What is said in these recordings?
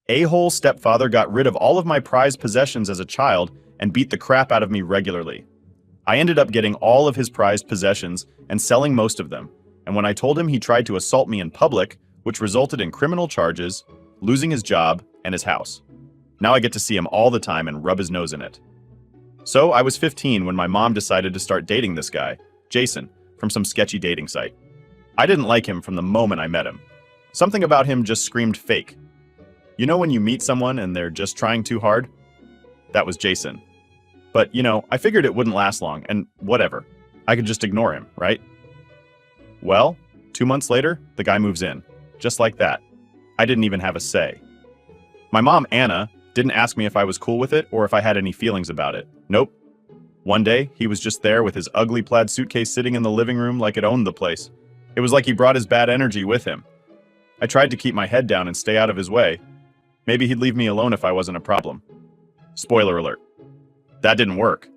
A-hole stepfather got rid of all of my prized possessions as a child and beat the crap out of me regularly. I ended up getting all of his prized possessions and selling most of them, and when I told him, he tried to assault me in public, which resulted in criminal charges, losing his job, and his house. Now I get to see him all the time and rub his nose in it. So I was 15 when my mom decided to start dating this guy, Jason, from some sketchy dating site. I didn't like him from the moment I met him. Something about him just screamed fake. You know when you meet someone and they're just trying too hard? That was Jason. But, I figured it wouldn't last long, and whatever. I could just ignore him, right? Well, 2 months later, the guy moves in. Just like that. I didn't even have a say. My mom, Anna, didn't ask me if I was cool with it or if I had any feelings about it. Nope. One day, he was just there with his ugly plaid suitcase sitting in the living room like it owned the place. It was like he brought his bad energy with him. I tried to keep my head down and stay out of his way. Maybe he'd leave me alone if I wasn't a problem. Spoiler alert. That didn't work.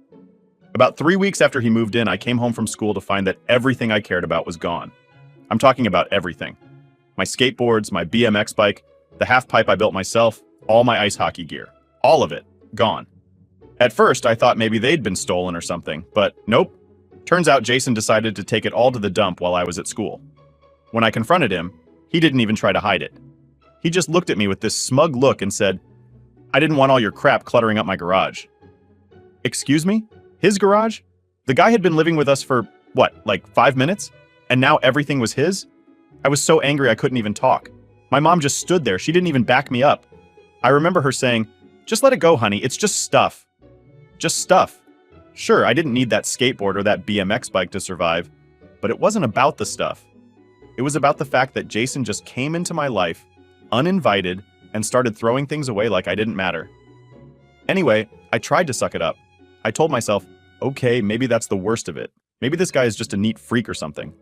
About 3 weeks after he moved in, I came home from school to find that everything I cared about was gone. I'm talking about everything. My skateboards, my BMX bike, the half pipe I built myself, all my ice hockey gear. All of it. Gone. At first, I thought maybe they'd been stolen or something, but nope. Turns out Jason decided to take it all to the dump while I was at school. When I confronted him, he didn't even try to hide it. He just looked at me with this smug look and said, "I didn't want all your crap cluttering up my garage." Excuse me? His garage? The guy had been living with us for, like 5 minutes? And now everything was his? I was so angry I couldn't even talk. My mom just stood there. She didn't even back me up. I remember her saying, "Just let it go, honey. It's just stuff." Just stuff. Sure, I didn't need that skateboard or that BMX bike to survive, but it wasn't about the stuff. It was about the fact that Jason just came into my life, uninvited, and started throwing things away like I didn't matter. Anyway, I tried to suck it up. I told myself, okay, maybe that's the worst of it. Maybe this guy is just a neat freak or something.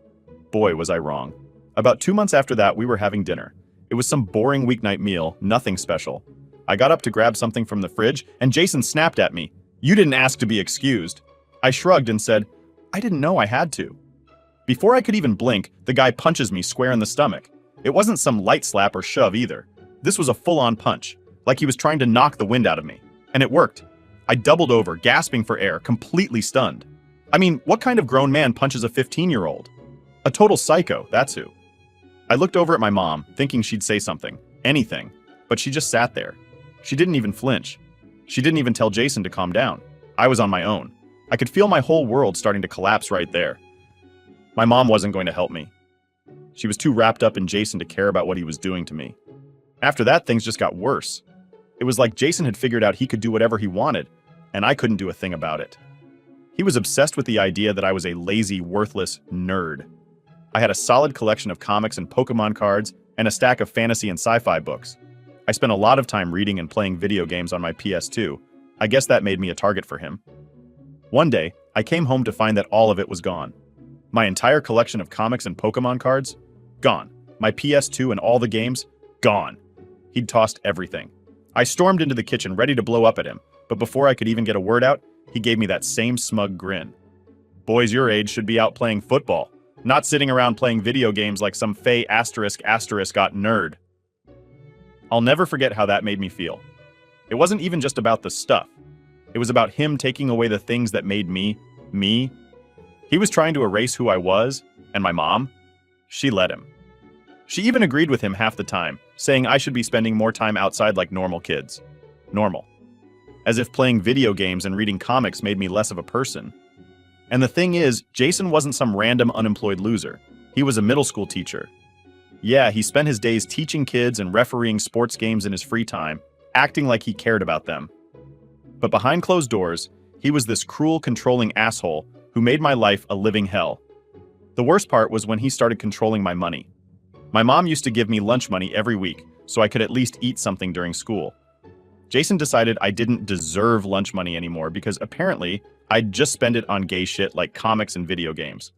Boy, was I wrong. About 2 months after that, we were having dinner. It was some boring weeknight meal, nothing special. I got up to grab something from the fridge, and Jason snapped at me. "You didn't ask to be excused." I shrugged and said, "I didn't know I had to." Before I could even blink, the guy punches me square in the stomach. It wasn't some light slap or shove either. This was a full-on punch, like he was trying to knock the wind out of me. And it worked. I doubled over, gasping for air, completely stunned. I mean, what kind of grown man punches a 15-year-old? A total psycho, that's who. I looked over at my mom, thinking she'd say something, anything, but she just sat there. She didn't even flinch. She didn't even tell Jason to calm down. I was on my own. I could feel my whole world starting to collapse right there. My mom wasn't going to help me. She was too wrapped up in Jason to care about what he was doing to me. After that, things just got worse. It was like Jason had figured out he could do whatever he wanted, and I couldn't do a thing about it. He was obsessed with the idea that I was a lazy, worthless nerd. I had a solid collection of comics and Pokemon cards, and a stack of fantasy and sci-fi books. I spent a lot of time reading and playing video games on my PS2. I guess that made me a target for him. One day, I came home to find that all of it was gone. My entire collection of comics and Pokemon cards? Gone. My PS2 and all the games? Gone. He'd tossed everything. I stormed into the kitchen ready to blow up at him, but before I could even get a word out, he gave me that same smug grin. Boys your age should be out playing football, not sitting around playing video games like some fey asterisk got nerd. I'll never forget how that made me feel. It wasn't even just about the stuff. It was about him taking away the things that made me, me. He was trying to erase who I was, and my mom, she let him. She even agreed with him half the time, saying I should be spending more time outside like normal kids. Normal. As if playing video games and reading comics made me less of a person. And the thing is, Jason wasn't some random unemployed loser. He was a middle school teacher. Yeah, he spent his days teaching kids and refereeing sports games in his free time, acting like he cared about them. But behind closed doors, he was this cruel, controlling asshole who made my life a living hell. The worst part was when he started controlling my money. My mom used to give me lunch money every week, so I could at least eat something during school. Jason decided I didn't deserve lunch money anymore because apparently I'd just spend it on gay shit like comics and video games.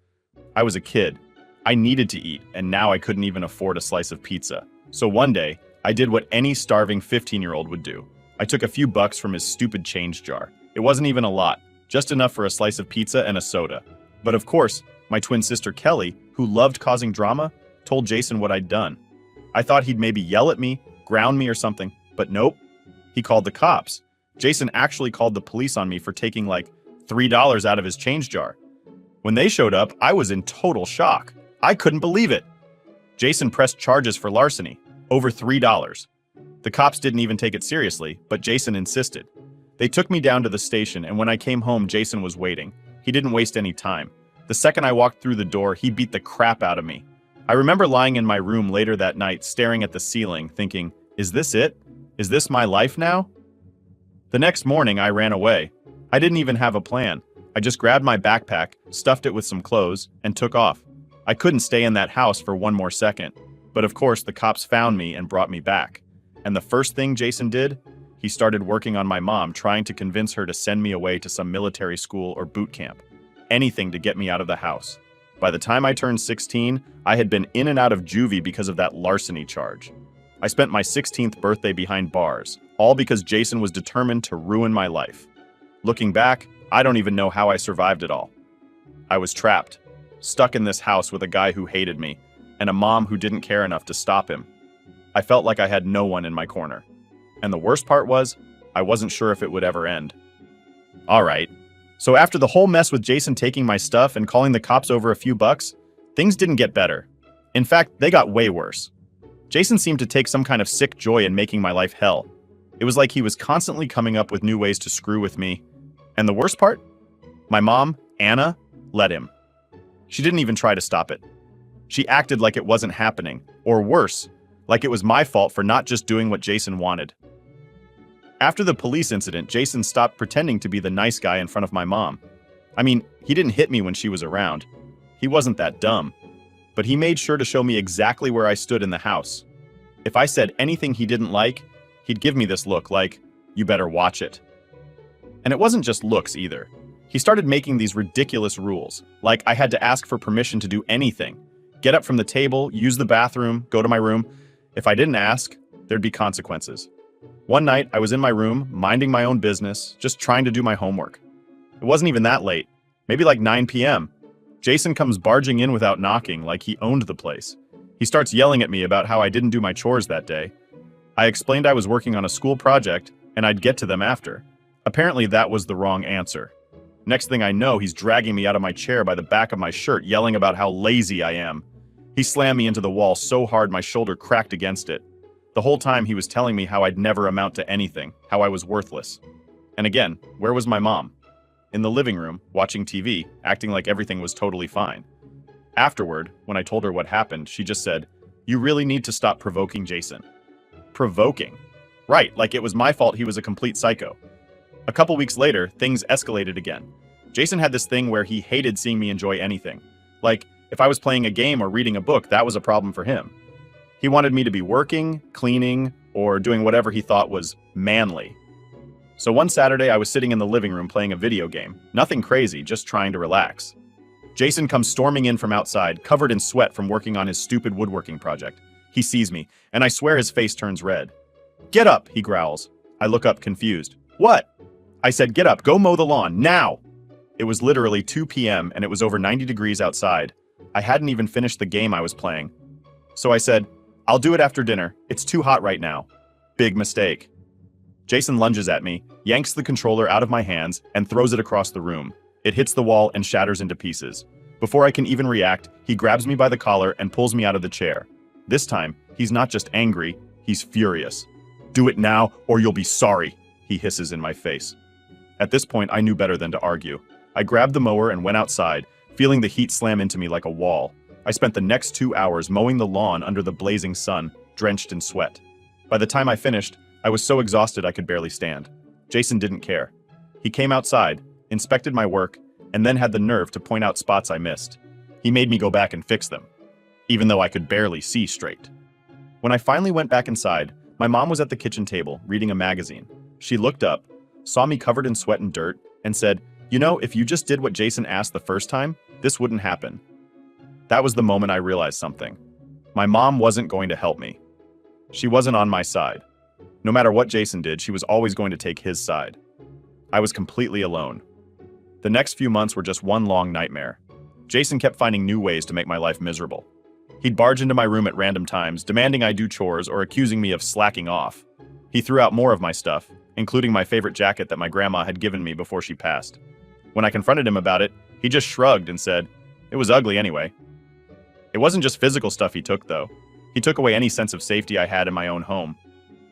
I was a kid. I needed to eat, and now I couldn't even afford a slice of pizza. So one day, I did what any starving 15-year-old would do. I took a few bucks from his stupid change jar. It wasn't even a lot, just enough for a slice of pizza and a soda. But of course, my twin sister Kelly, who loved causing drama, told Jason what I'd done. I thought he'd maybe yell at me, ground me or something, But nope, he called the cops. Jason actually called the police on me for taking like $3 out of his change jar. When they showed up, I was in total shock. I couldn't believe it. Jason pressed charges for larceny, over $3. The cops didn't even take it seriously, but Jason insisted. They took me down to the station, and when I came home, Jason was waiting. He didn't waste any time. The second I walked through the door, he beat the crap out of me. I remember lying in my room later that night, staring at the ceiling, thinking, is this it? Is this my life now? The next morning, I ran away. I didn't even have a plan. I just grabbed my backpack, stuffed it with some clothes, and took off. I couldn't stay in that house for one more second. But of course, the cops found me and brought me back. And the first thing Jason did? He started working on my mom, trying to convince her to send me away to some military school or boot camp. Anything to get me out of the house. By the time I turned 16, I had been in and out of juvie because of that larceny charge. I spent my 16th birthday behind bars, all because Jason was determined to ruin my life. Looking back, I don't even know how I survived it all. I was trapped, stuck in this house with a guy who hated me, and a mom who didn't care enough to stop him. I felt like I had no one in my corner. And the worst part was, I wasn't sure if it would ever end. All right, so after the whole mess with Jason taking my stuff and calling the cops over a few bucks, things didn't get better. In fact, they got way worse. Jason seemed to take some kind of sick joy in making my life hell. It was like he was constantly coming up with new ways to screw with me. And the worst part? My mom, Anna, let him. She didn't even try to stop it. She acted like it wasn't happening, or worse, like it was my fault for not just doing what Jason wanted. After the police incident, Jason stopped pretending to be the nice guy in front of my mom. I mean, he didn't hit me when she was around. He wasn't that dumb. But he made sure to show me exactly where I stood in the house. If I said anything he didn't like, he'd give me this look like, you better watch it. And it wasn't just looks either. He started making these ridiculous rules, like I had to ask for permission to do anything. Get up from the table, use the bathroom, go to my room. If I didn't ask, there'd be consequences. One night, I was in my room, minding my own business, just trying to do my homework. It wasn't even that late, maybe like 9 p.m. Jason comes barging in without knocking, like he owned the place. He starts yelling at me about how I didn't do my chores that day. I explained I was working on a school project, and I'd get to them after. Apparently that was the wrong answer. Next thing I know, he's dragging me out of my chair by the back of my shirt, yelling about how lazy I am. He slammed me into the wall so hard my shoulder cracked against it. The whole time he was telling me how I'd never amount to anything, how I was worthless. And again, where was my mom? In the living room, watching TV, acting like everything was totally fine. Afterward, when I told her what happened, she just said, "You really need to stop provoking Jason." Provoking? Right, like it was my fault he was a complete psycho. A couple weeks later, things escalated again. Jason had this thing where he hated seeing me enjoy anything. Like, if I was playing a game or reading a book, that was a problem for him. He wanted me to be working, cleaning, or doing whatever he thought was manly. So one Saturday, I was sitting in the living room playing a video game. Nothing crazy, just trying to relax. Jason comes storming in from outside, covered in sweat from working on his stupid woodworking project. He sees me, and I swear his face turns red. "Get up," he growls. I look up confused. "What?" I said, "Get up, go mow the lawn, now!" It was literally 2 p.m. and it was over 90 degrees outside. I hadn't even finished the game I was playing. So I said, "I'll do it after dinner. It's too hot right now." Big mistake. Jason lunges at me, yanks the controller out of my hands, and throws it across the room. It hits the wall and shatters into pieces. Before I can even react, he grabs me by the collar and pulls me out of the chair. This time, he's not just angry, he's furious. "Do it now, or you'll be sorry," he hisses in my face. At this point, I knew better than to argue. I grabbed the mower and went outside, feeling the heat slam into me like a wall. I spent the next 2 hours mowing the lawn under the blazing sun, drenched in sweat. By the time I finished, I was so exhausted I could barely stand. Jason didn't care. He came outside, inspected my work, and then had the nerve to point out spots I missed. He made me go back and fix them, even though I could barely see straight. When I finally went back inside, my mom was at the kitchen table, reading a magazine. She looked up, saw me covered in sweat and dirt, and said, "You know, if you just did what Jason asked the first time, this wouldn't happen." That was the moment I realized something. My mom wasn't going to help me. She wasn't on my side. No matter what Jason did, she was always going to take his side. I was completely alone. The next few months were just one long nightmare. Jason kept finding new ways to make my life miserable. He'd barge into my room at random times, demanding I do chores or accusing me of slacking off. He threw out more of my stuff, including my favorite jacket that my grandma had given me before she passed. When I confronted him about it, he just shrugged and said, "It was ugly anyway." It wasn't just physical stuff he took, though. He took away any sense of safety I had in my own home.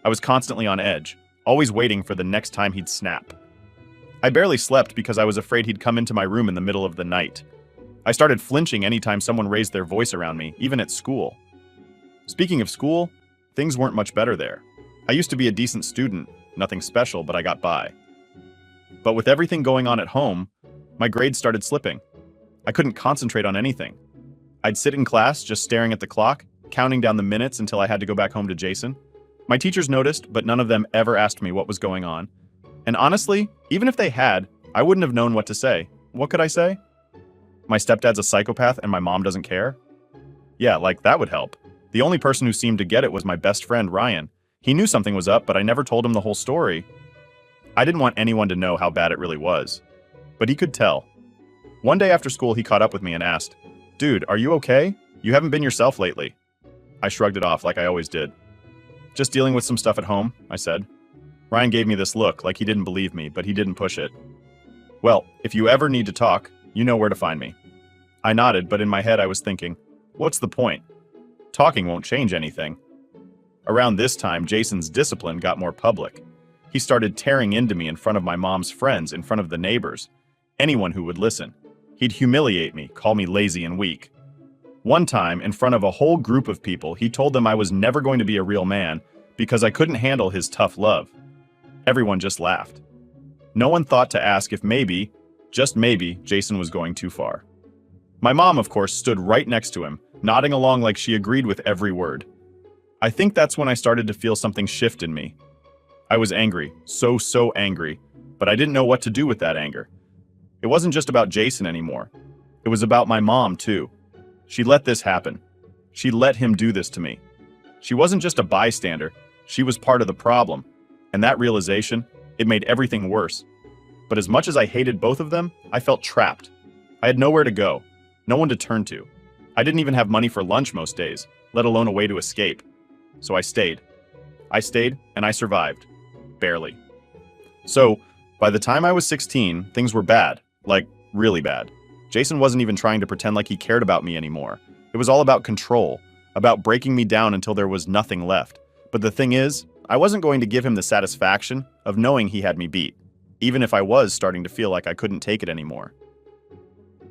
I was constantly on edge, always waiting for the next time he'd snap. I barely slept because I was afraid he'd come into my room in the middle of the night. I started flinching anytime someone raised their voice around me, even at school. Speaking of school, things weren't much better there. I used to be a decent student, nothing special, but I got by. But with everything going on at home, my grades started slipping. I couldn't concentrate on anything. I'd sit in class just staring at the clock, counting down the minutes until I had to go back home to Jason. My teachers noticed, but none of them ever asked me what was going on. And honestly, even if they had, I wouldn't have known what to say. What could I say? My stepdad's a psychopath and my mom doesn't care? Yeah, like that would help. The only person who seemed to get it was my best friend, Ryan. He knew something was up, but I never told him the whole story. I didn't want anyone to know how bad it really was. But he could tell. One day after school, he caught up with me and asked, "Dude, are you okay? You haven't been yourself lately." I shrugged it off like I always did. "Just dealing with some stuff at home," I said. Ryan gave me this look like he didn't believe me, but he didn't push it. "Well, if you ever need to talk, you know where to find me." I nodded, but in my head I was thinking, what's the point? Talking won't change anything. Around this time, Jason's discipline got more public. He started tearing into me in front of my mom's friends, in front of the neighbors, anyone who would listen. He'd humiliate me, call me lazy and weak. One time, in front of a whole group of people, he told them I was never going to be a real man because I couldn't handle his tough love. Everyone just laughed. No one thought to ask if maybe, just maybe, Jason was going too far. My mom, of course, stood right next to him, nodding along like she agreed with every word. I think that's when I started to feel something shift in me. I was angry, so angry, but I didn't know what to do with that anger. It wasn't just about Jason anymore. It was about my mom, too. She let this happen. She let him do this to me. She wasn't just a bystander, she was part of the problem. And that realization, it made everything worse. But as much as I hated both of them, I felt trapped. I had nowhere to go, no one to turn to. I didn't even have money for lunch most days, let alone a way to escape. So I stayed. I stayed, and I survived. Barely. So, by the time I was 16, things were bad. Like, really bad. Jason wasn't even trying to pretend like he cared about me anymore. It was all about control, about breaking me down until there was nothing left. But the thing is, I wasn't going to give him the satisfaction of knowing he had me beat, even if I was starting to feel like I couldn't take it anymore.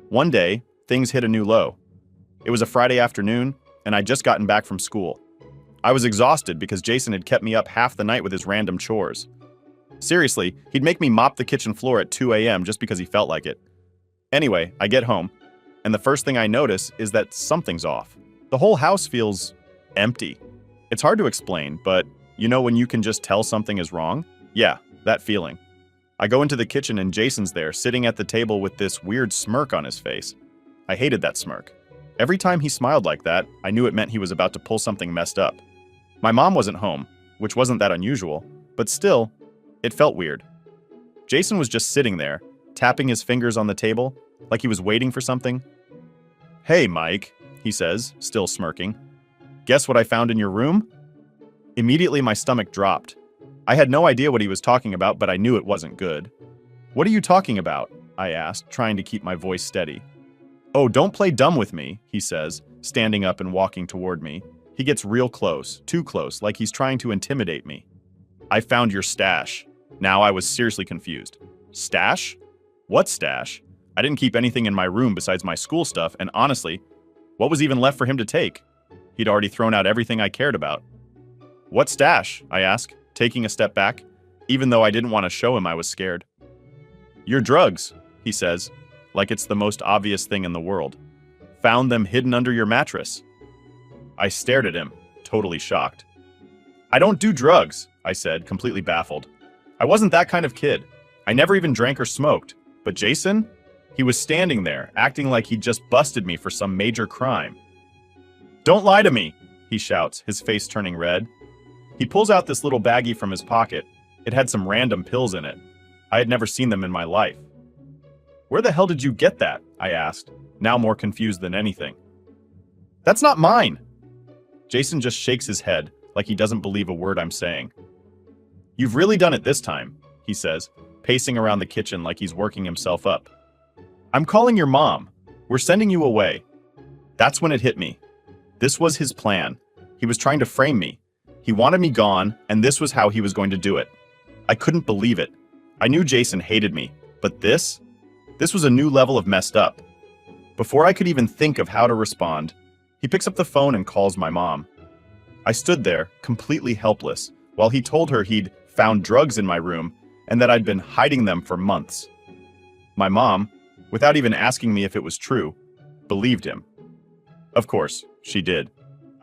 One day, things hit a new low. It was a Friday afternoon, and I'd just gotten back from school. I was exhausted because Jason had kept me up half the night with his random chores. Seriously, he'd make me mop the kitchen floor at 2 a.m. just because he felt like it. Anyway, I get home, and the first thing I notice is that something's off. The whole house feels empty. It's hard to explain, but you know when you can just tell something is wrong? Yeah, that feeling. I go into the kitchen and Jason's there, sitting at the table with this weird smirk on his face. I hated that smirk. Every time he smiled like that, I knew it meant he was about to pull something messed up. My mom wasn't home, which wasn't that unusual, but still, it felt weird. Jason was just sitting there, tapping his fingers on the table, like he was waiting for something. "Hey, Mike," he says, still smirking. "Guess what I found in your room?" Immediately my stomach dropped. I had no idea what he was talking about, but I knew it wasn't good. "What are you talking about?" I asked, trying to keep my voice steady. "Oh, don't play dumb with me," he says, standing up and walking toward me. He gets real close, too close, like he's trying to intimidate me. "I found your stash." Now I was seriously confused. Stash? What stash? I didn't keep anything in my room besides my school stuff, and honestly, what was even left for him to take? He'd already thrown out everything I cared about. "What stash?" I ask, taking a step back, even though I didn't want to show him I was scared. "Your drugs," he says, like it's the most obvious thing in the world. "Found them hidden under your mattress." I stared at him, totally shocked. "I don't do drugs," I said, completely baffled. I wasn't that kind of kid. I never even drank or smoked. But Jason? He was standing there, acting like he'd just busted me for some major crime. "Don't lie to me," he shouts, his face turning red. He pulls out this little baggie from his pocket. It had some random pills in it. I had never seen them in my life. "Where the hell did you get that?" I asked, now more confused than anything. "That's not mine." Jason just shakes his head, like he doesn't believe a word I'm saying. "You've really done it this time," he says, pacing around the kitchen like he's working himself up. "I'm calling your mom. We're sending you away." That's when it hit me. This was his plan. He was trying to frame me. He wanted me gone, and this was how he was going to do it. I couldn't believe it. I knew Jason hated me, but this was a new level of messed up. Before I could even think of how to respond, he picks up the phone and calls my mom. I stood there, completely helpless, while he told her he'd found drugs in my room and that I'd been hiding them for months. My mom, without even asking me if it was true, believed him. Of course, she did.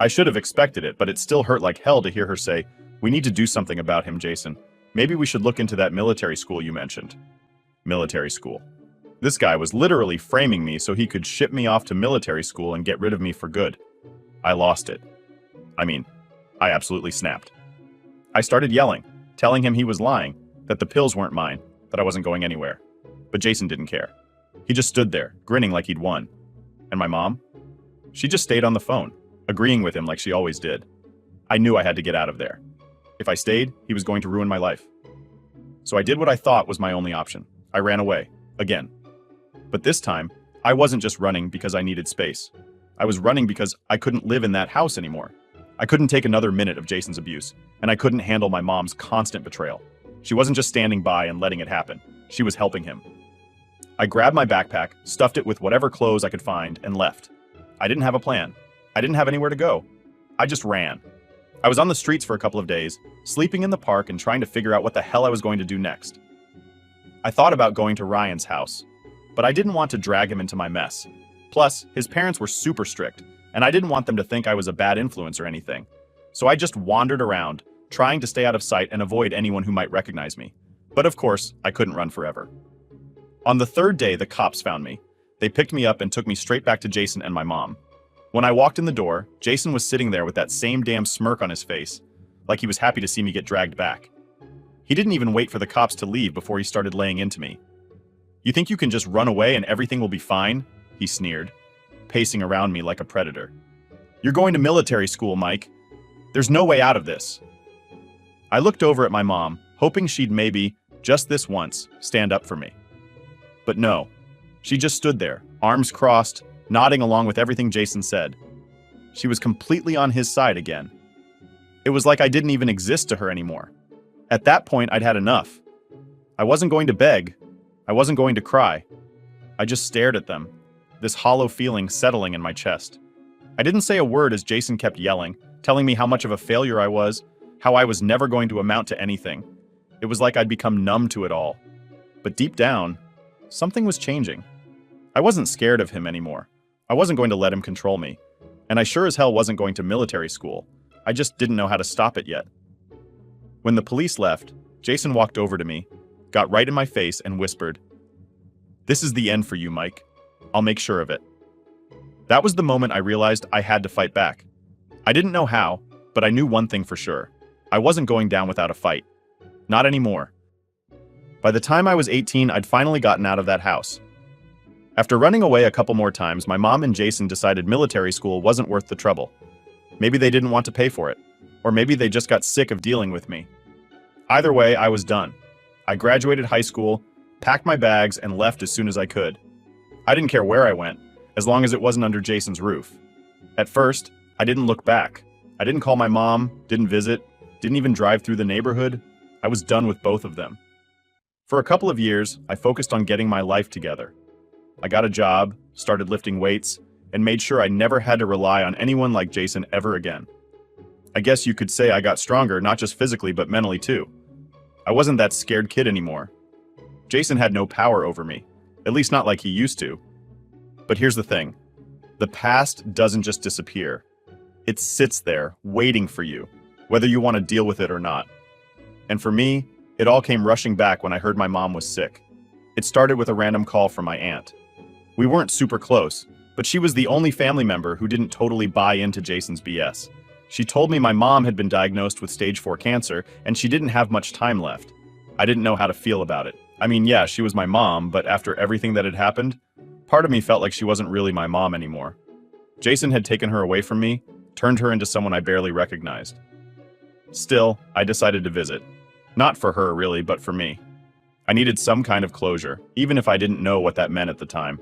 I should have expected it, but it still hurt like hell to hear her say, "We need to do something about him, Jason. Maybe we should look into that military school you mentioned." Military school. This guy was literally framing me so he could ship me off to military school and get rid of me for good. I lost it. I absolutely snapped. I started yelling, telling him he was lying, that the pills weren't mine, that I wasn't going anywhere. But Jason didn't care. He just stood there, grinning like he'd won. And my mom? She just stayed on the phone, agreeing with him like she always did. I knew I had to get out of there. If I stayed, he was going to ruin my life. So I did what I thought was my only option. I ran away, again. But this time, I wasn't just running because I needed space. I was running because I couldn't live in that house anymore. I couldn't take another minute of Jason's abuse, and I couldn't handle my mom's constant betrayal. She wasn't just standing by and letting it happen. She was helping him. I grabbed my backpack, stuffed it with whatever clothes I could find, and left. I didn't have a plan. I didn't have anywhere to go. I just ran. I was on the streets for a couple of days, sleeping in the park and trying to figure out what the hell I was going to do next. I thought about going to Ryan's house, but I didn't want to drag him into my mess. Plus, his parents were super strict, and I didn't want them to think I was a bad influence or anything. So I just wandered around, trying to stay out of sight and avoid anyone who might recognize me. But of course, I couldn't run forever. On the third day, the cops found me. They picked me up and took me straight back to Jason and my mom. When I walked in the door, Jason was sitting there with that same damn smirk on his face, like he was happy to see me get dragged back. He didn't even wait for the cops to leave before he started laying into me. "You think you can just run away and everything will be fine?" he sneered, pacing around me like a predator. "You're going to military school, Mike. There's no way out of this." I looked over at my mom, hoping she'd maybe, just this once, stand up for me. But no, she just stood there, arms crossed, nodding along with everything Jason said. She was completely on his side again. It was like I didn't even exist to her anymore. At that point, I'd had enough. I wasn't going to beg. I wasn't going to cry. I just stared at them, this hollow feeling settling in my chest. I didn't say a word as Jason kept yelling, telling me how much of a failure I was, how I was never going to amount to anything. It was like I'd become numb to it all. But deep down, something was changing. I wasn't scared of him anymore. I wasn't going to let him control me. And I sure as hell wasn't going to military school. I just didn't know how to stop it yet. When the police left, Jason walked over to me, got right in my face and whispered, "This is the end for you, Mike. I'll make sure of it." That was the moment I realized I had to fight back. I didn't know how, but I knew one thing for sure. I wasn't going down without a fight. Not anymore. By the time I was 18, I'd finally gotten out of that house. After running away a couple more times, my mom and Jason decided military school wasn't worth the trouble. Maybe they didn't want to pay for it, or maybe they just got sick of dealing with me. Either way, I was done. I graduated high school, packed my bags, and left as soon as I could. I didn't care where I went, as long as it wasn't under Jason's roof. At first, I didn't look back. I didn't call my mom, didn't visit, didn't even drive through the neighborhood. I was done with both of them. For a couple of years, I focused on getting my life together. I got a job, started lifting weights, and made sure I never had to rely on anyone like Jason ever again. I guess you could say I got stronger, not just physically, but mentally too. I wasn't that scared kid anymore. Jason had no power over me, at least not like he used to. But here's the thing. The past doesn't just disappear. It sits there, waiting for you, whether you want to deal with it or not. And for me, it all came rushing back when I heard my mom was sick. It started with a random call from my aunt. We weren't super close, but she was the only family member who didn't totally buy into Jason's BS. She told me my mom had been diagnosed with stage 4 cancer, and she didn't have much time left. I didn't know how to feel about it. I mean, yeah, she was my mom, but after everything that had happened, part of me felt like she wasn't really my mom anymore. Jason had taken her away from me, turned her into someone I barely recognized. Still, I decided to visit. Not for her, really, but for me. I needed some kind of closure, even if I didn't know what that meant at the time.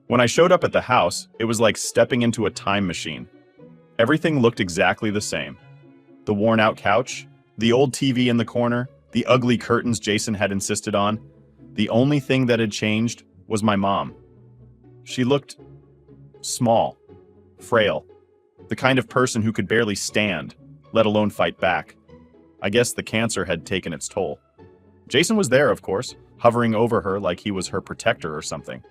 When I showed up at the house, it was like stepping into a time machine. Everything looked exactly the same. The worn-out couch, the old TV in the corner, the ugly curtains Jason had insisted on. The only thing that had changed was my mom. She looked small, frail, the kind of person who could barely stand, let alone fight back. I guess the cancer had taken its toll. Jason was there, of course, hovering over her like he was her protector or something.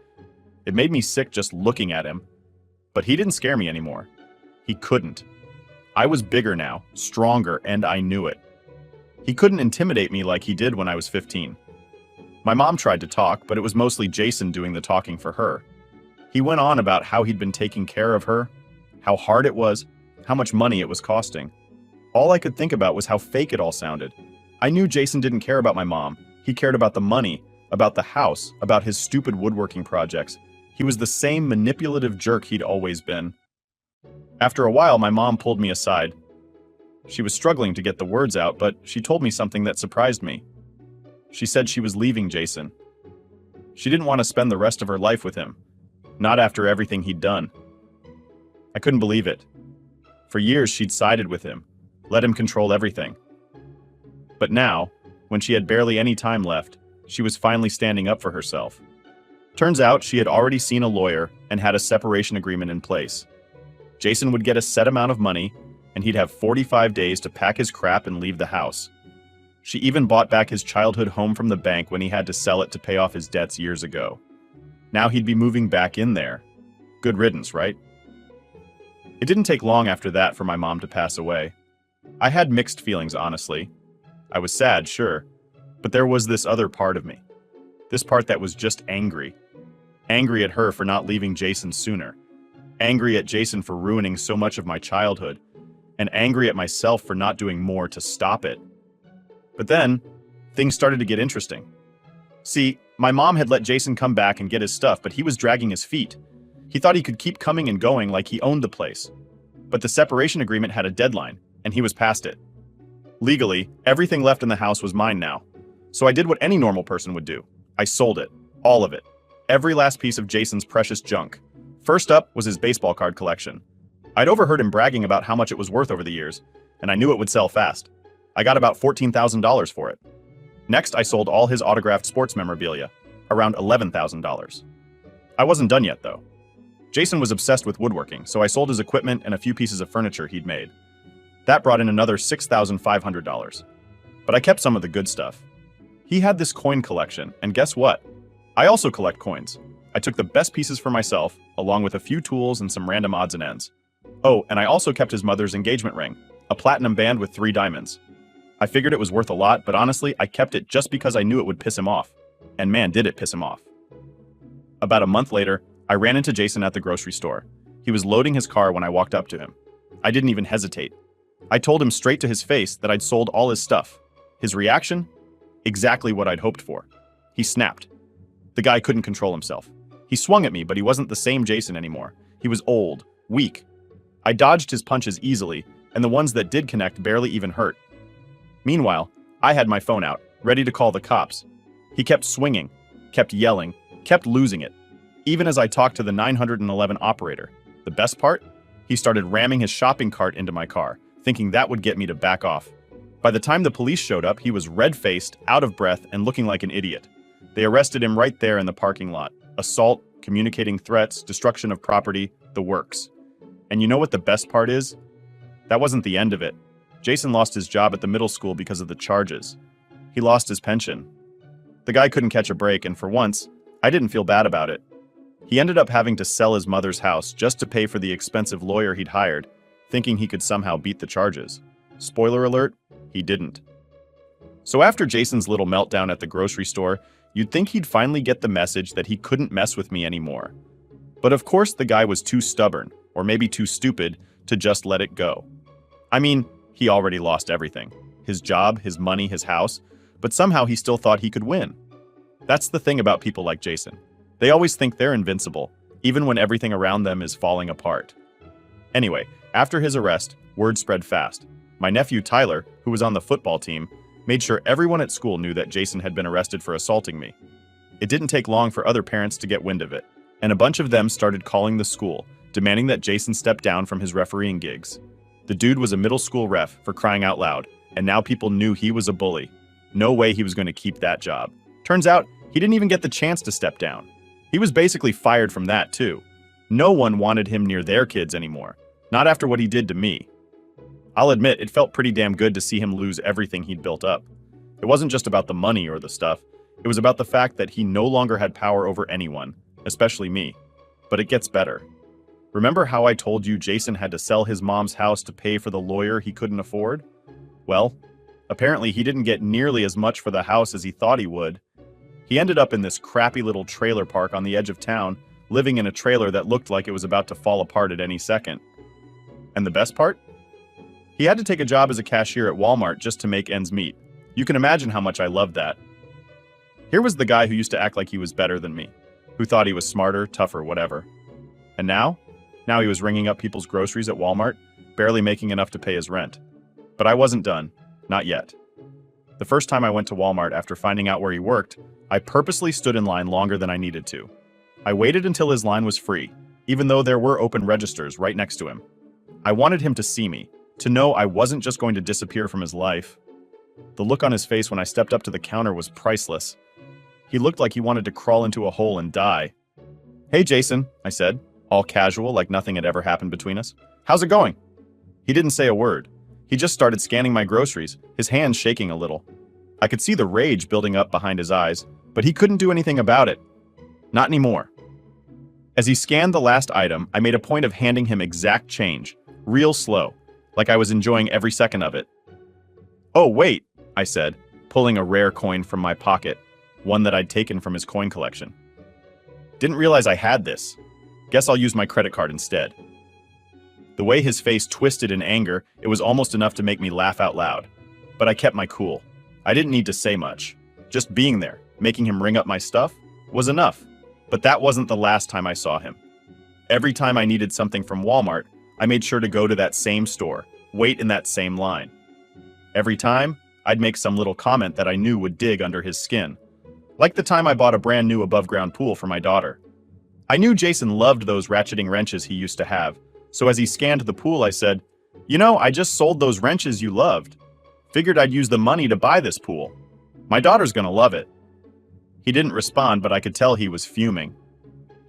It made me sick just looking at him. But he didn't scare me anymore. He couldn't. I was bigger now, stronger, and I knew it. He couldn't intimidate me like he did when I was 15. My mom tried to talk, but it was mostly Jason doing the talking for her. He went on about how he'd been taking care of her, how hard it was, how much money it was costing. All I could think about was how fake it all sounded. I knew Jason didn't care about my mom. He cared about the money, about the house, about his stupid woodworking projects. He was the same manipulative jerk he'd always been. After a while, my mom pulled me aside. She was struggling to get the words out, but she told me something that surprised me. She said she was leaving Jason. She didn't want to spend the rest of her life with him, not after everything he'd done. I couldn't believe it. For years, she'd sided with him, let him control everything. But now, when she had barely any time left, she was finally standing up for herself. Turns out she had already seen a lawyer and had a separation agreement in place. Jason would get a set amount of money, and he'd have 45 days to pack his crap and leave the house. She even bought back his childhood home from the bank when he had to sell it to pay off his debts years ago. Now he'd be moving back in there. Good riddance, right? It didn't take long after that for my mom to pass away. I had mixed feelings, honestly. I was sad, sure, but there was this other part of me. This part that was just angry. Angry at her for not leaving Jason sooner. Angry at Jason for ruining so much of my childhood. And angry at myself for not doing more to stop it. But then, things started to get interesting. See, my mom had let Jason come back and get his stuff, but he was dragging his feet. He thought he could keep coming and going like he owned the place. But the separation agreement had a deadline, and he was past it. Legally, everything left in the house was mine now. So I did what any normal person would do. I sold it. All of it. Every last piece of Jason's precious junk. First up was his baseball card collection. I'd overheard him bragging about how much it was worth over the years, and I knew it would sell fast. I got about $14,000 for it. Next, I sold all his autographed sports memorabilia, around $11,000. I wasn't done yet, though. Jason was obsessed with woodworking, so I sold his equipment and a few pieces of furniture he'd made. That brought in another $6,500. But I kept some of the good stuff. He had this coin collection, and guess what? I also collect coins. I took the best pieces for myself, along with a few tools and some random odds and ends. Oh, and I also kept his mother's engagement ring, a platinum band with 3 diamonds. I figured it was worth a lot, but honestly, I kept it just because I knew it would piss him off. And man, did it piss him off. About a month later, I ran into Jason at the grocery store. He was loading his car when I walked up to him. I didn't even hesitate. I told him straight to his face that I'd sold all his stuff. His reaction? Exactly what I'd hoped for. He snapped. The guy couldn't control himself. He swung at me, but he wasn't the same Jason anymore. He was old, weak. I dodged his punches easily, and the ones that did connect barely even hurt. Meanwhile, I had my phone out, ready to call the cops. He kept swinging, kept yelling, kept losing it. Even as I talked to the 911 operator. The best part? He started ramming his shopping cart into my car, thinking that would get me to back off. By the time the police showed up, he was red-faced, out of breath, and looking like an idiot. They arrested him right there in the parking lot. Assault, communicating threats, destruction of property, the works. And you know what the best part is? That wasn't the end of it. Jason lost his job at the middle school because of the charges. He lost his pension. The guy couldn't catch a break, and for once, I didn't feel bad about it. He ended up having to sell his mother's house just to pay for the expensive lawyer he'd hired, thinking he could somehow beat the charges. Spoiler alert, he didn't. So after Jason's little meltdown at the grocery store, you'd think he'd finally get the message that he couldn't mess with me anymore. But of course the guy was too stubborn, or maybe too stupid, to just let it go. I mean, he already lost everything. His job, his money, his house, but somehow he still thought he could win. That's the thing about people like Jason. They always think they're invincible, even when everything around them is falling apart. Anyway, after his arrest, word spread fast. My nephew Tyler, who was on the football team, made sure everyone at school knew that Jason had been arrested for assaulting me. It didn't take long for other parents to get wind of it, and a bunch of them started calling the school, demanding that Jason step down from his refereeing gigs. The dude was a middle school ref, for crying out loud, and now people knew he was a bully. No way he was going to keep that job. Turns out, he didn't even get the chance to step down. He was basically fired from that too. No one wanted him near their kids anymore, not after what he did to me. I'll admit, it felt pretty damn good to see him lose everything he'd built up. It wasn't just about the money or the stuff, it was about the fact that he no longer had power over anyone, especially me. But it gets better. Remember how I told you Jason had to sell his mom's house to pay for the lawyer he couldn't afford? Well, apparently he didn't get nearly as much for the house as he thought he would. He ended up in this crappy little trailer park on the edge of town, living in a trailer that looked like it was about to fall apart at any second. And the best part? He had to take a job as a cashier at Walmart just to make ends meet. You can imagine how much I loved that. Here was the guy who used to act like he was better than me, who thought he was smarter, tougher, whatever. And now? Now he was ringing up people's groceries at Walmart, barely making enough to pay his rent. But I wasn't done. Not yet. The first time I went to Walmart after finding out where he worked, I purposely stood in line longer than I needed to. I waited until his line was free, even though there were open registers right next to him. I wanted him to see me, to know I wasn't just going to disappear from his life. The look on his face when I stepped up to the counter was priceless. He looked like he wanted to crawl into a hole and die. "Hey, Jason," I said, all casual, like nothing had ever happened between us. "How's it going?" He didn't say a word. He just started scanning my groceries, his hands shaking a little. I could see the rage building up behind his eyes, but he couldn't do anything about it. Not anymore. As he scanned the last item, I made a point of handing him exact change, real slow, like I was enjoying every second of it. "Oh, wait," I said, pulling a rare coin from my pocket, one that I'd taken from his coin collection. "Didn't realize I had this. Guess I'll use my credit card instead." The way his face twisted in anger, it was almost enough to make me laugh out loud. But I kept my cool. I didn't need to say much. Just being there, making him ring up my stuff, was enough. But that wasn't the last time I saw him. Every time I needed something from Walmart, I made sure to go to that same store, wait in that same line. Every time, I'd make some little comment that I knew would dig under his skin. Like the time I bought a brand new above-ground pool for my daughter. I knew Jason loved those ratcheting wrenches he used to have, so as he scanned the pool I said, "You know, I just sold those wrenches you loved. Figured I'd use the money to buy this pool. My daughter's gonna love it." He didn't respond, but I could tell he was fuming.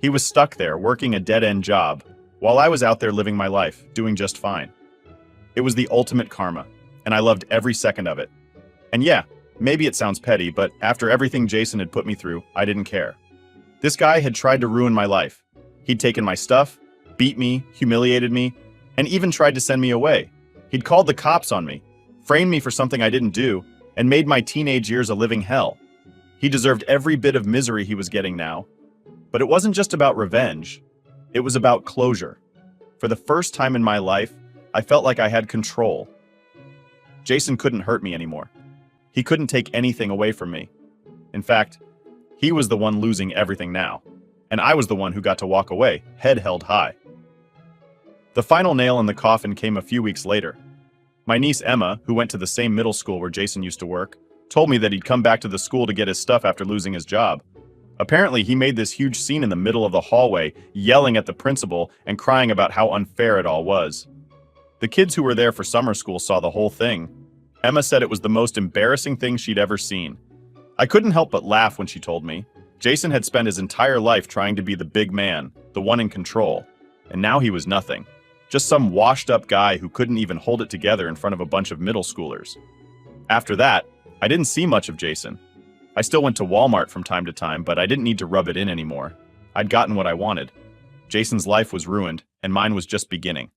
He was stuck there, working a dead-end job, while I was out there living my life, doing just fine. It was the ultimate karma, and I loved every second of it. And yeah, maybe it sounds petty, but after everything Jason had put me through, I didn't care. This guy had tried to ruin my life. He'd taken my stuff, beat me, humiliated me, and even tried to send me away. He'd called the cops on me, framed me for something I didn't do, and made my teenage years a living hell. He deserved every bit of misery he was getting now. But it wasn't just about revenge. It was about closure. For the first time in my life, I felt like I had control. Jason couldn't hurt me anymore. He couldn't take anything away from me. In fact, he was the one losing everything now, and I was the one who got to walk away, head held high. The final nail in the coffin came a few weeks later. My niece Emma, who went to the same middle school where Jason used to work, told me that he'd come back to the school to get his stuff after losing his job. Apparently, he made this huge scene in the middle of the hallway, yelling at the principal and crying about how unfair it all was. The kids who were there for summer school saw the whole thing. Emma said it was the most embarrassing thing she'd ever seen. I couldn't help but laugh when she told me. Jason had spent his entire life trying to be the big man, the one in control, and now he was nothing. Just some washed-up guy who couldn't even hold it together in front of a bunch of middle schoolers. After that, I didn't see much of Jason. I still went to Walmart from time to time, but I didn't need to rub it in anymore. I'd gotten what I wanted. Jason's life was ruined, and mine was just beginning.